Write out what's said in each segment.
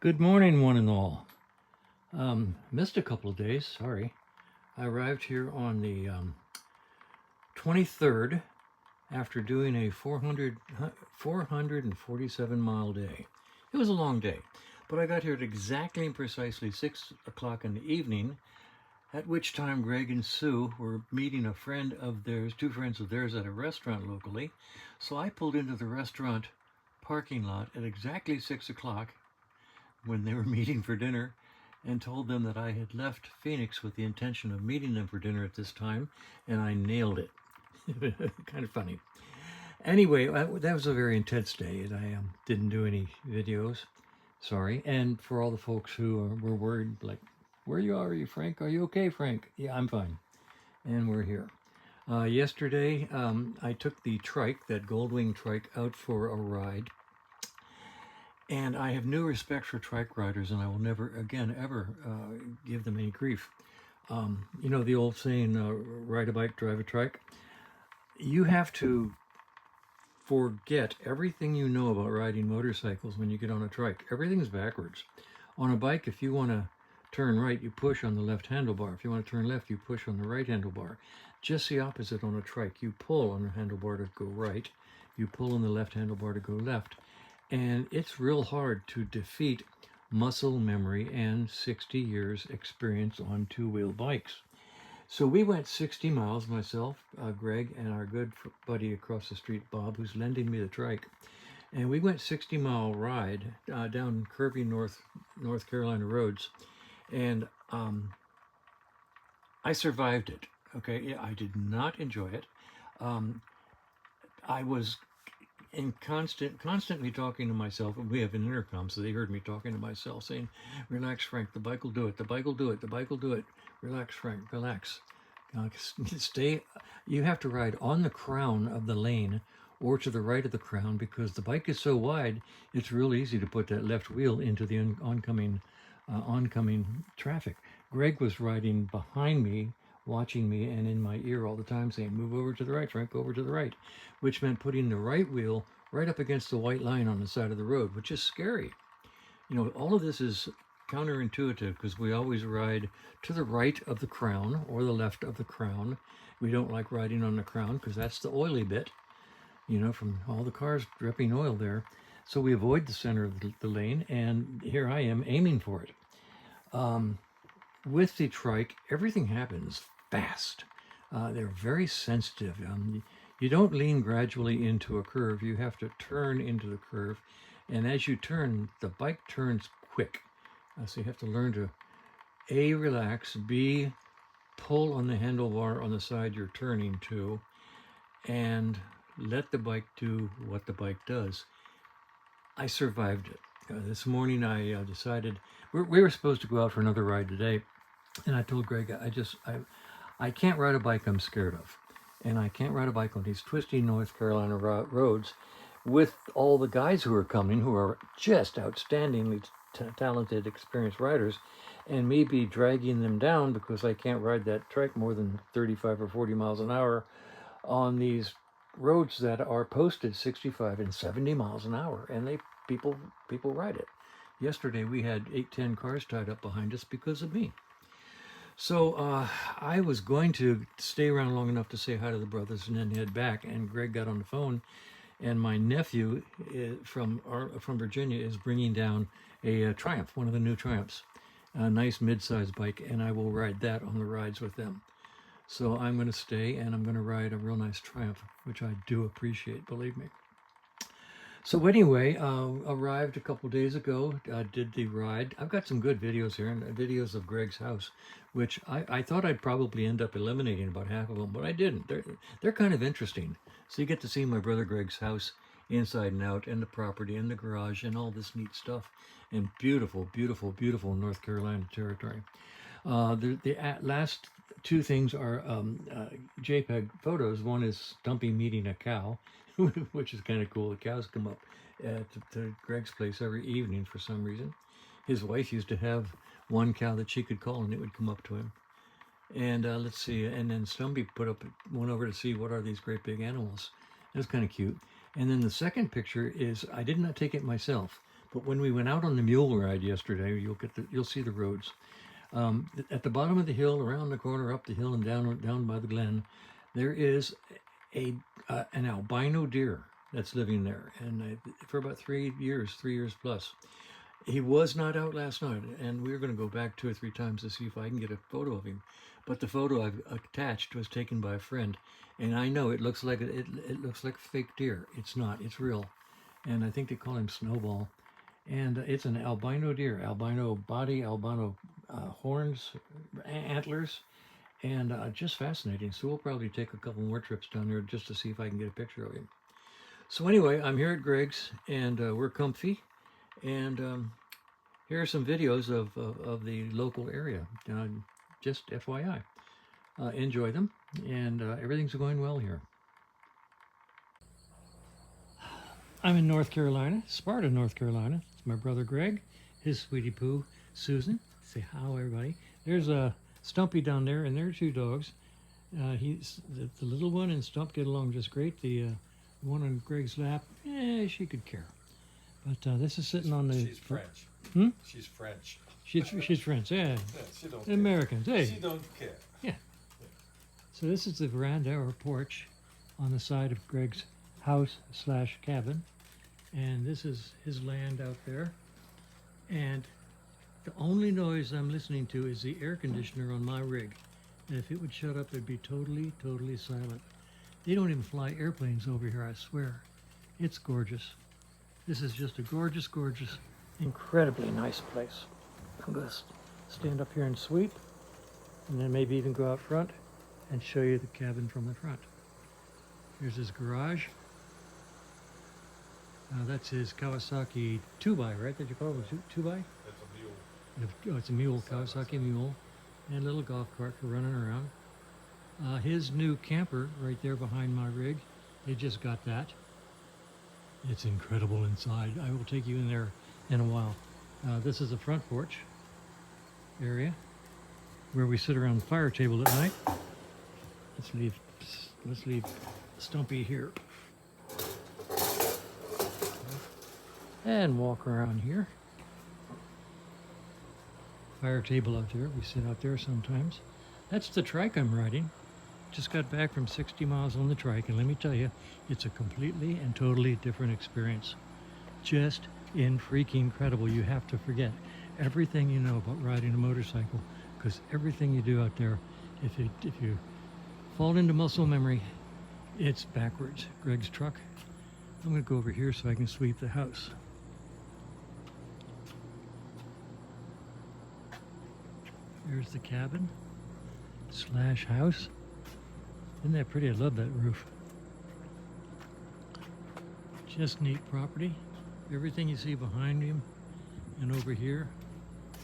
Good morning, one and all. Missed a couple of days, sorry. I arrived here on the 23rd after doing a 447 mile day. It was a long day, but I got here at exactly and precisely 6 o'clock in the evening, at which time Greg and Sue were meeting a friend of theirs, two friends of theirs at a restaurant locally. So I pulled into the restaurant parking lot at exactly 6 o'clock when they were meeting for dinner and told them that I had left Phoenix with the intention of meeting them for dinner at this time, and I nailed it. Kind of funny. Anyway, that was a very intense day, and I didn't do any videos. Sorry. And for all the folks who were worried, like, where are you, Frank? Are you okay, Frank? Yeah, I'm fine. And we're here. Yesterday, I took the trike, that Goldwing trike, out for a ride. And I have new respect for trike riders, and I will never again ever give them any grief. You know the old saying, ride a bike, drive a trike? You have to forget everything you know about riding motorcycles when you get on a trike. Everything's backwards. On a bike, if you want to turn right, you push on the left handlebar. If you want to turn left, you push on the right handlebar. Just the opposite on a trike. You pull on the handlebar to go right. You pull on the left handlebar to go left. And it's real hard to defeat muscle memory and 60 years experience on two-wheel bikes. So we went 60 miles, myself, Greg, and our good buddy across the street, Bob, who's lending me the trike. And we went 60-mile ride down curvy North Carolina roads. And I survived it. Okay, I did not enjoy it. I was constantly talking to myself, and we have an intercom, so they heard me talking to myself, saying, "Relax, Frank. The bike will do it. The bike will do it. The bike will do it. Relax, Frank. Relax. Stay. You have to ride on the crown of the lane, or to the right of the crown, because the bike is so wide. It's real easy to put that left wheel into the oncoming traffic." Greg was riding behind me, watching me, and in my ear all the time saying, "Move over to the right, Frank, over to the right," which meant putting the right wheel right up against the white line on the side of the road, which is scary. You know, all of this is counterintuitive because we always ride to the right of the crown or the left of the crown. We don't like riding on the crown because that's the oily bit, you know, from all the cars dripping oil there. So we avoid the center of the lane, and here I am aiming for it. With the trike, everything happens fast. They're very sensitive. You don't lean gradually into a curve. You have to turn into the curve. And as you turn, the bike turns quick. So you have to learn to A, relax, B, pull on the handlebar on the side you're turning to, and let the bike do what the bike does. I survived it. This morning I decided we were supposed to go out for another ride today, and I told Greg I can't ride a bike I'm scared of, and I can't ride a bike on these twisty North Carolina roads with all the guys who are coming, who are just outstandingly talented, experienced riders, and me be dragging them down because I can't ride that trike more than 35 or 40 miles an hour on these roads that are posted 65 and 70 miles an hour, and people ride it. Yesterday we had 8-10 cars tied up behind us because of me. So I was going to stay around long enough to say hi to the brothers and then head back, and Greg got on the phone, and my nephew from Virginia is bringing down a Triumph, one of the new Triumphs, a nice mid-sized bike, and I will ride that on the rides with them. So I'm going to stay, and I'm going to ride a real nice Triumph, which I do appreciate, believe me. So anyway, arrived a couple days ago, did the ride. I've got some good videos here, and videos of Greg's house, which I thought I'd probably end up eliminating about half of them, but I didn't. They're kind of interesting. So you get to see my brother Greg's house inside and out, and the property, and the garage, and all this neat stuff, and beautiful, beautiful, beautiful North Carolina territory. The last two things are JPEG photos. One is Stumpy meeting a cow, which is kind of cool. The cows come up to Greg's place every evening for some reason. His wife used to have one cow that she could call, and it would come up to him. And let's see, and then Stumpy went over to see what are these great big animals. That's kind of cute. And then the second picture is, I did not take it myself, But when we went out on the mule ride yesterday, you'll see the roads. At the bottom of the hill, around the corner, up the hill, and down by the glen, there is an albino deer that's living there, and for about 3 years plus. He was not out last night, and we were going to go back 2 or 3 times to see if I can get a photo of him. But the photo I've attached was taken by a friend, and I know it looks like it looks like a fake deer. It's not. It's real, and I think they call him Snowball. And it's an albino deer, albino body, albino horns, antlers, and just fascinating. So we'll probably take a couple more trips down there just to see if I can get a picture of him. So anyway, I'm here at Greg's, and we're comfy, and here are some videos of the local area, just FYI. Enjoy them, and everything's going well here. I'm in North Carolina, Sparta, North Carolina. It's my brother Greg, his sweetie poo, Susan. Say hi, everybody. There's Stumpy down there, and there are 2 dogs. He's the little one and Stump get along just great. The one on Greg's lap, she could care. But this is sitting on the... She's French. She's French. She's French, yeah. Yeah, she don't Americans, care. hey. She don't care. Yeah. So this is the veranda or porch on the side of Greg's house/cabin. And this is his land out there. And the only noise I'm listening to is the air conditioner on my rig. And if it would shut up, it'd be totally, totally silent. They don't even fly airplanes over here, I swear. It's gorgeous. This is just a gorgeous, gorgeous, incredibly nice place. I'm going to stand up here and sweep, and then maybe even go out front and show you the cabin from the front. Here's his garage. That's his Kawasaki 2x, right? Did you call it a 2x? That's a mule. Oh, it's a mule, Kawasaki mule. And a little golf cart for running around. His new camper right there behind my rig. They just got that. It's incredible inside. I will take you in there in a while. This is the front porch area where we sit around the fire table at night. Let's leave Stumpy here. And walk around here. Fire table out there. We sit out there sometimes. That's the trike I'm riding. Just got back from 60 miles on the trike, and let me tell you, it's a completely and totally different experience. Just freaking incredible. You have to forget everything you know about riding a motorcycle, because everything you do out there, if you fall into muscle memory, it's backwards. Greg's truck. I'm going to go over here so I can sweep the house. Here's the cabin / house. Isn't that pretty? I love that roof. Just neat property. Everything you see behind him and over here,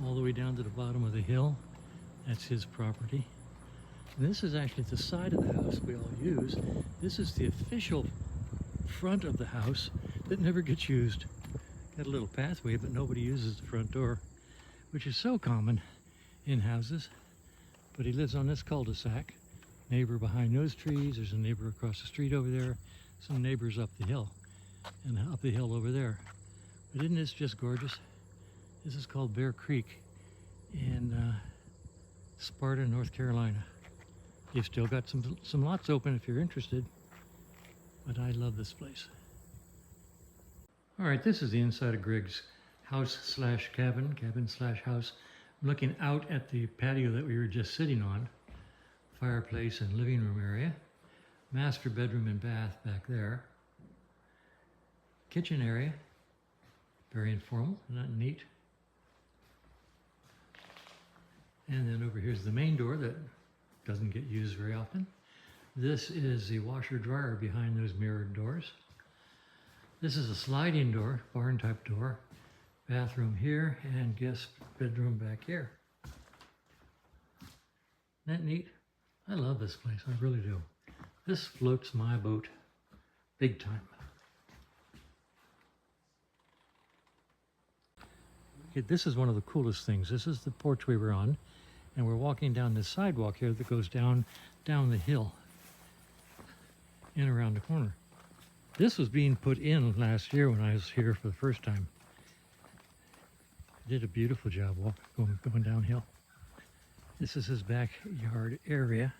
all the way down to the bottom of the hill, that's his property. And this is actually the side of the house we all use. This is the official front of the house that never gets used. Got a little pathway, but nobody uses the front door, which is so common in houses. But he lives on this cul-de-sac. Neighbor behind those trees. There's a neighbor across the street over there. Some neighbors up the hill, and up the hill over there. But isn't this just gorgeous? This is called Bear Creek in Sparta, North Carolina. You've still got some lots open if you're interested, but I love this place. All right, this is the inside of Greg's house/cabin, cabin/house. I'm looking out at the patio that we were just sitting on. Fireplace and living room area. Master bedroom and bath back there. Kitchen area. Very informal, not neat. And then over here's the main door that doesn't get used very often. This is the washer dryer behind those mirrored doors. This is a sliding door, barn type door. Bathroom here and guest bedroom back here. Isn't that neat? I love this place, I really do. This floats my boat, big time. Okay, this is one of the coolest things. This is the porch we were on, and we're walking down this sidewalk here that goes down the hill and around the corner. This was being put in last year when I was here for the first time. Did a beautiful job going downhill. This is his backyard area.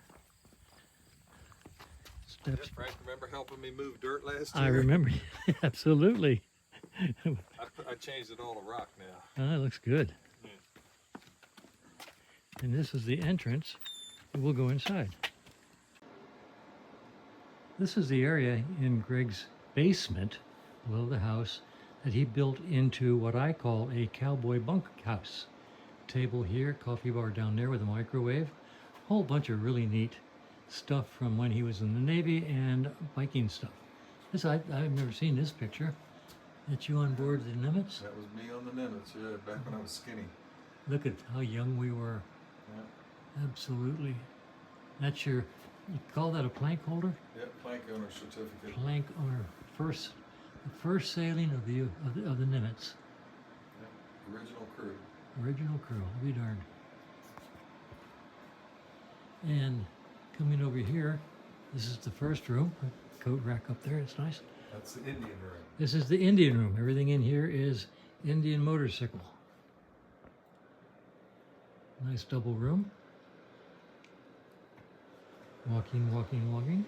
Yeah, Steps. Frank, remember helping me move dirt last I year? remember. Absolutely. I changed it all to rock now. That looks good. Yeah. And this is the entrance. We'll go inside. This is the area in Greg's basement below the house that he built into what I call a cowboy bunkhouse. Table here, coffee bar down there with a microwave. Whole bunch of really neat stuff from when he was in the Navy and biking stuff. I've never seen this picture. That's you on board the Nimitz? That was me on the Nimitz, yeah, back when I was skinny. Look at how young we were. Yeah, Absolutely. That's you call that a plank holder? yeah, plank owner certificate. Plank owner. The first sailing of the Nimitz. Yeah. Original crew. Original crew, I'll be darned. And coming over here, this is the first room. Coat rack up there, it's nice. That's the Indian room. This is the Indian room. Everything in here is Indian motorcycle. Nice double room. Walking, walking, walking.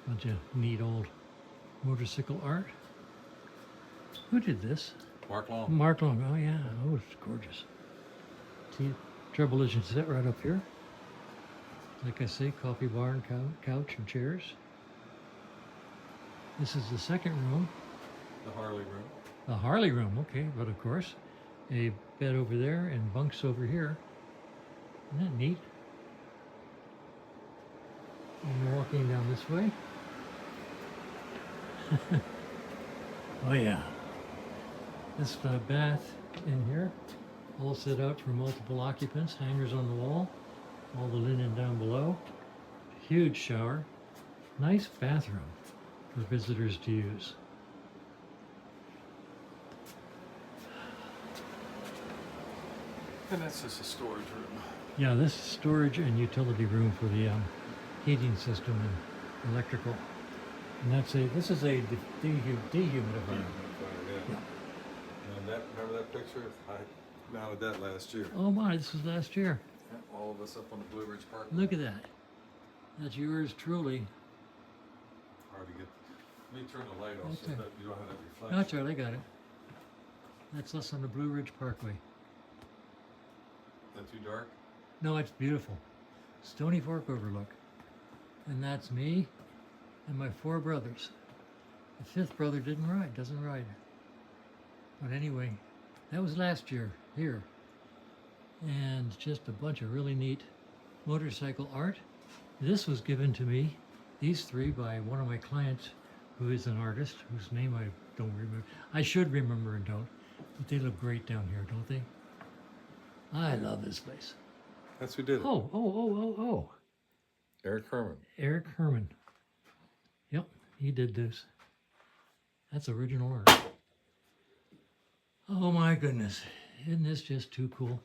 Bunch of neat old motorcycle art. Who did this? Mark Long. Mark Long. Oh yeah. Oh, it's gorgeous. See, treble vision set right up here. Like I say, coffee bar and couch and chairs. This is the second room. The Harley room. The Harley room, okay, but of course, a bed over there and bunks over here. Isn't that neat? And walking down this way. Oh yeah. This bath in here, all set out for multiple occupants, hangers on the wall, all the linen down below. Huge shower. Nice bathroom for visitors to use. And that's just a storage room. Yeah, this is storage and utility room for the heating system and electrical. And this is a dehumidifier. Yeah. And remember that picture? I mounted that last year. Oh my, this was last year. Yeah, all of us up on the Blue Ridge Park. Look at that. That's yours truly. Hard to get. Let me turn the light off That's so it. that you don't have that reflection. That's right, I got it. That's us on the Blue Ridge Parkway. Is that too dark? No, it's beautiful. Stony Fork overlook. And that's me and my 4 brothers. The 5th brother doesn't ride. But anyway, that was last year here. And just a bunch of really neat motorcycle art. This was given to me, these 3, by one of my clients who is an artist, whose name I don't remember. I should remember and don't. But they look great down here, don't they? I love this place. That's who did it. Oh. Eric Herman. Eric Herman. Yep, he did this. That's original art. Oh my goodness. Isn't this just too cool?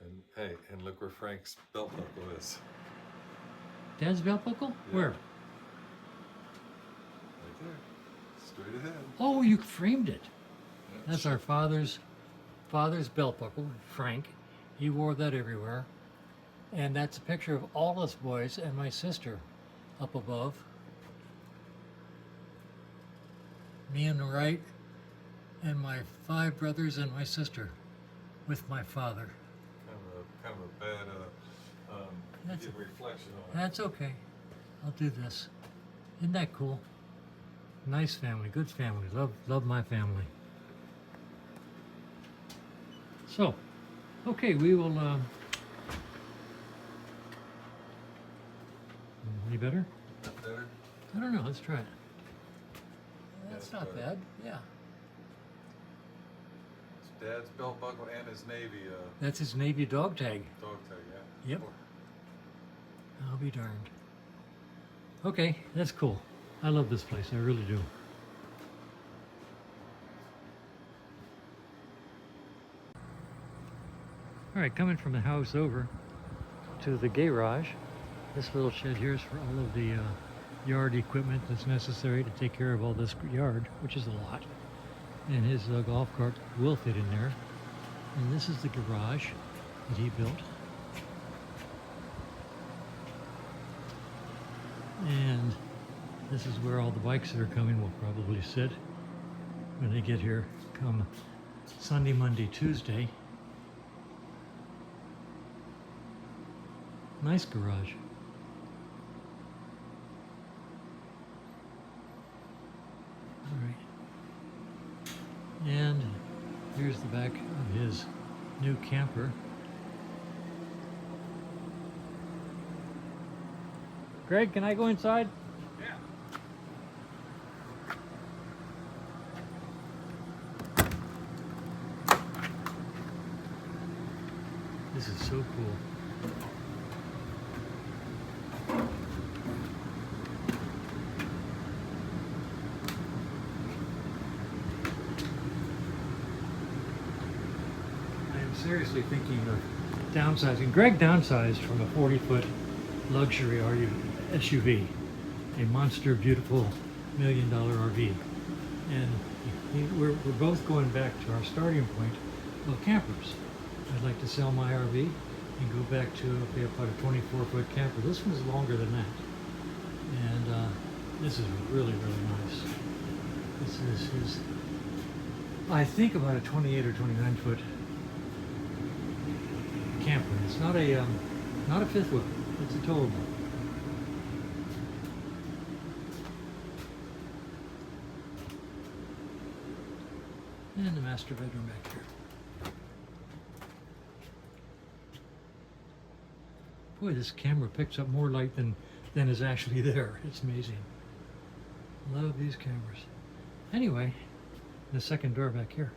And hey, and look where Frank's belt buckle is. Dad's belt buckle? Yeah. Where? Right there. Straight ahead. Oh, you framed it. Yeah. That's our father's belt buckle, Frank. He wore that everywhere. And that's a picture of all us boys and my sister up above. Me on the right, and my 5 brothers and my sister with my father. Kind of a bad That's reflection on it. That's okay. I'll do this. Isn't that cool? Nice family, good family. Love my family. So, okay, we will. Any better? Better? I don't know. Let's try it. That's That's not better. bad. Yeah. It's Dad's belt buckle and his Navy That's his Navy dog tag. dog tag, yeah. Yep. I'll be darned. Okay, that's cool. I love this place. I really do. All right, coming from the house over to the garage. This little shed here is for all of the yard equipment that's necessary to take care of all this yard, which is a lot. And his golf cart will fit in there. And this is the garage that he built. And this is where all the bikes that are coming will probably sit when they get here come Sunday, Monday, Tuesday. Nice garage. All right. And here's the back of his new camper. Greg, can I go inside? Yeah. This is so cool. I am seriously thinking of downsizing. Greg downsized from a 40-foot luxury SUV, a monster, beautiful $1 million RV. And we're both going back to our starting point of campers. I'd like to sell my RV and go back to about a 24-foot camper. This one's longer than that. And this is really, really nice. This is his, I think, about a 28 or 29-foot camper. It's not a fifth wheel. It's a towable. And the master bedroom back here. Boy, this camera picks up more light than is actually there. It's amazing. Love these cameras. Anyway, the second door back here.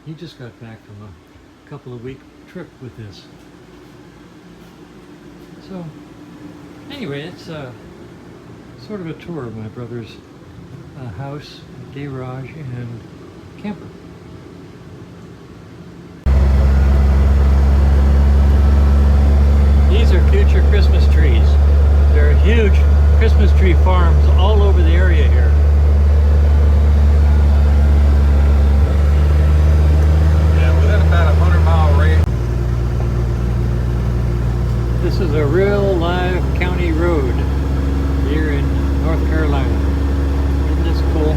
He just got back from a couple of week trip with this. So, anyway, it's sort of a tour of my brother's house, garage, and camper. These are future Christmas trees. There are huge Christmas tree farms all over the area here. Yeah, within about a 100-mile range. This is a real live county road here in North Carolina. Isn't this cool?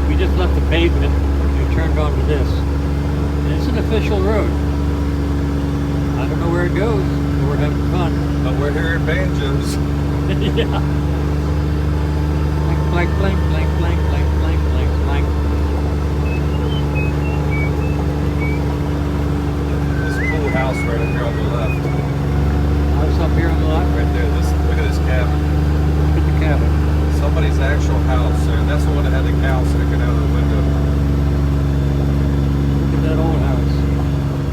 We just left the pavement and turned onto this. And it's an official road. I don't know where it goes, but we're having fun. But we're hearing banjos. Yeah. Blank, blank, blank, blank, blank, blank, blank, blank. This cool house right up here on the left. House up here on the left. Right there. Look at this cabin. Look at the cabin. Somebody's actual house, and that's the one that had the cow sticking out of the window. Look at that old house.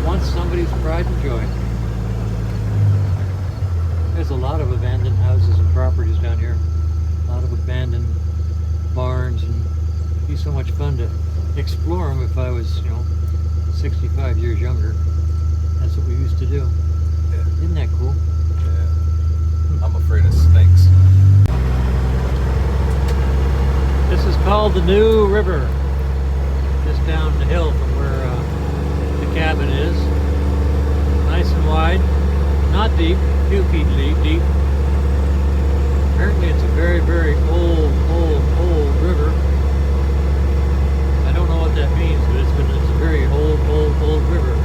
Once somebody's pride and joy. There's a lot of abandoned houses and properties down here. A lot of abandoned barns, and it'd be so much fun to explore them if I was, 65 years younger. That's what we used to do. Yeah. Isn't that cool? Yeah. I'm afraid of snakes. This is called the New River. Just down the hill from where the cabin is. Nice and wide. Not deep. Few feet deep. Apparently it's a very, very old river. I don't know what that means, but it's a very old river.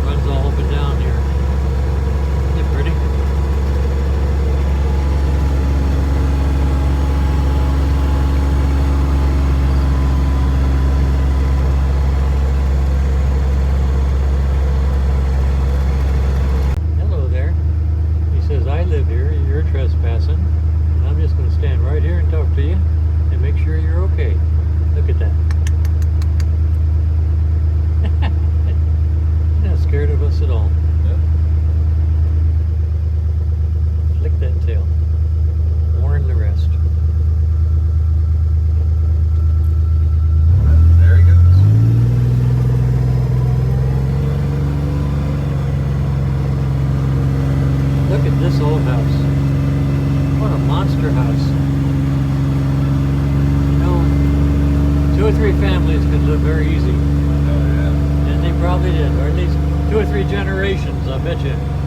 Runs all up and down here. Isn't it pretty? Hello there. He says, I live here, you're trespassing. And I'm just going to stand right here and talk to you and make sure you're okay. Look at that. You're not scared of us at all. Yeah. Flick that tail. Warn the rest. There he goes. Look at this old house. What a monster house. or three families could live very easy. Oh, yeah. And they probably did. Or at least 2 or 3 generations, I bet you.